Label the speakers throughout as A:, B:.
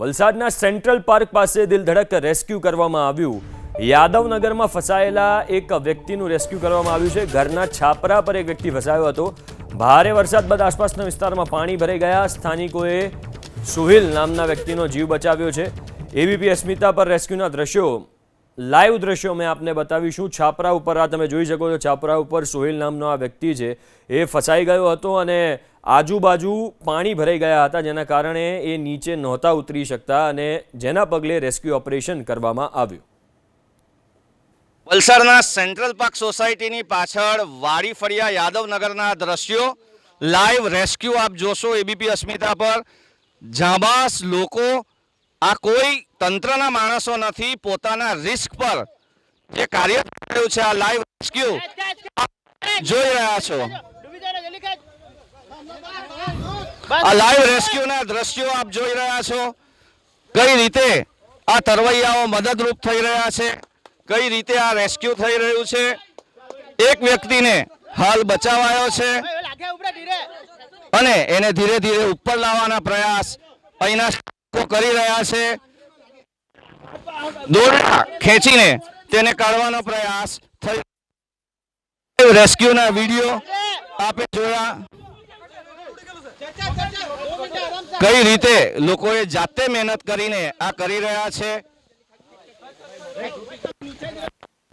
A: વલસાડના central park પાસે દિલધડક rescue કરવામાં આવ્યું। યાદવનગરમાં ફસાયેલા એક વ્યક્તિનું રેસ્ક્યુ કરવામાં આવ્યું છે। ઘરના છાપરા પર એક વ્યક્તિ ફસાયો હતો। ભારે વરસાદ બાદ આસપાસના વિસ્તારમાં પાણી ભરાઈ ગયા। સ્થાનિકોએ સુહિલ નામના વ્યક્તિનો જીવ બચાવ્યો છે। એબીપી અસ્મિતા પર રેસ્ક્યુના દ્રશ્યો લાઈવ દ્રશ્યો મેં આપને બતાવીશું। છાપરા ઉપર આ તમે જોઈ શકો છો, છાપરા ઉપર સુહિલ નામનો આ વ્યક્તિ છે એ ફસાઈ ગયો હતો અને આજુબાજુ પાણી ભરાઈ ગયા હતા, જેના કારણે એ નીચે નહોતા ઉતરી શકતા અને જેના પગલે રેસ્ક્યુ ઓપરેશન કરવામાં આવ્યું।
B: વલસાડના સેન્ટ્રલ પાર્ક સોસાયટીની પાછળ વાડી ફળિયા યાદવનગરના દ્રશ્યો લાઈવ રેસ્ક્યુ આપ જોશો એબીપી અસ્મિતા પર। જાબાસ લોકો, આ કોઈ તંત્રના માણસો નથી, પોતાના રિસ્ક પર જે કાર્ય કર્યું છે આ લાઈવ રેસ્ક્યુ જોઈ રહ્યા છો। આ લાઈવ રેસ્ક્યુના દ્રશ્યો આપ જોઈ રહ્યા છો। કઈ રીતે આ તરવૈયાઓ મદદરૂપ થઈ રહ્યા છે, કઈ રીતે આ રેસ્ક્યુ થઈ રહ્યું છે। એક વ્યક્તિને હાલ બચાવાયો છે અને એને ધીરે ધીરે ઉપર લાવવાના પ્રયાસ અહીંના લોકો કરી રહ્યા છે। દોરડા ખેંચીને તેને કાઢવાનો પ્રયાસ થઈ। રેસ્ક્યુના વિડીયો આપે જોયા, કઈ રીતે લોકોએ જાતે મહેનત કરીને આ કરી રહ્યા છે।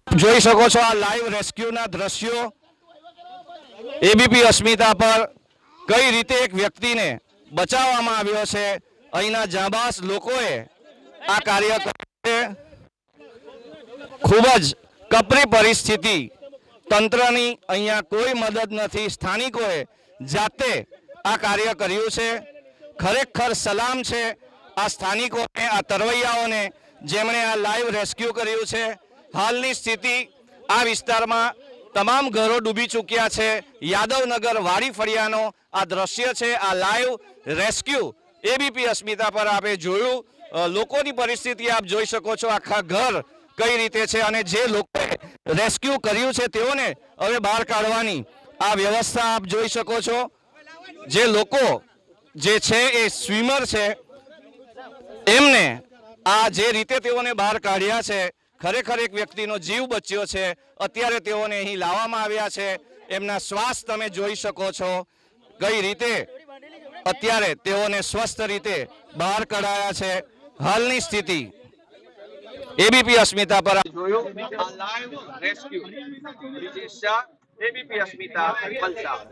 B: જોઈ શકો છો આ લાઈવ રેસ્ક્યુના દ્રશ્યો એબીપી અસ્મિતા પર। કઈ રીતે એક વ્યક્તિને બચાવવામાં આવ્યો છે, અહીંના જાબાઝ લોકોએ આ કાર્ય કર્યું છે। ખૂબ જ કપરી પરિસ્થિતિ, તંત્રની અહીંયા કોઈ મદદ નથી, સ્થાનિકોએ જાતે આ કાર્ય કર્યું છે। ખરેખર સલામ છે આ સ્થાનિકોને, આ તરવૈયાઓને જેમણે આ લાઈવ રેસ્ક્યુ કર્યું છે। હાલની સ્થિતિ આ વિસ્તારમાં તમામ ઘરો ડૂબી ચૂક્યા છે। યાદવનગર વાડી ફળિયાનો આ દ્રશ્ય છે, આ લાઈવ રેસ્ક્યુ એબીપી અસ્મિતા પર આપે જોયું। લોકોની પરિસ્થિતિ આપ જોઈ શકો છો, આખા ઘર કઈ રીતે છે અને જે લોકોએ રેસ્ક્યુ કર્યું છે તેઓને હવે બહાર કાઢવાની આ વ્યવસ્થા આપ જોઈ શકો છો। જે લોકો જે છે એ સ્વિમર છે, એમને આ જે રીતે તેઓને બહાર કાઢ્યા છે, ખરેખર એક વ્યક્તિનો જીવ બચ્યો છે। અત્યારે તેઓને અહીં લાવવામાં આવ્યા છે। એમના શ્વાસ તમે જોઈ શકો છો, કઈ રીતે અત્યારે તેઓને સ્વસ્થ રીતે બહાર કઢાયા છે। હાલની સ્થિતિ એબીપી અસ્મિતા પર જોયો આ લાઈવ રેસ્ક્યુ। એબીપી અસ્મિતા વલસાડ।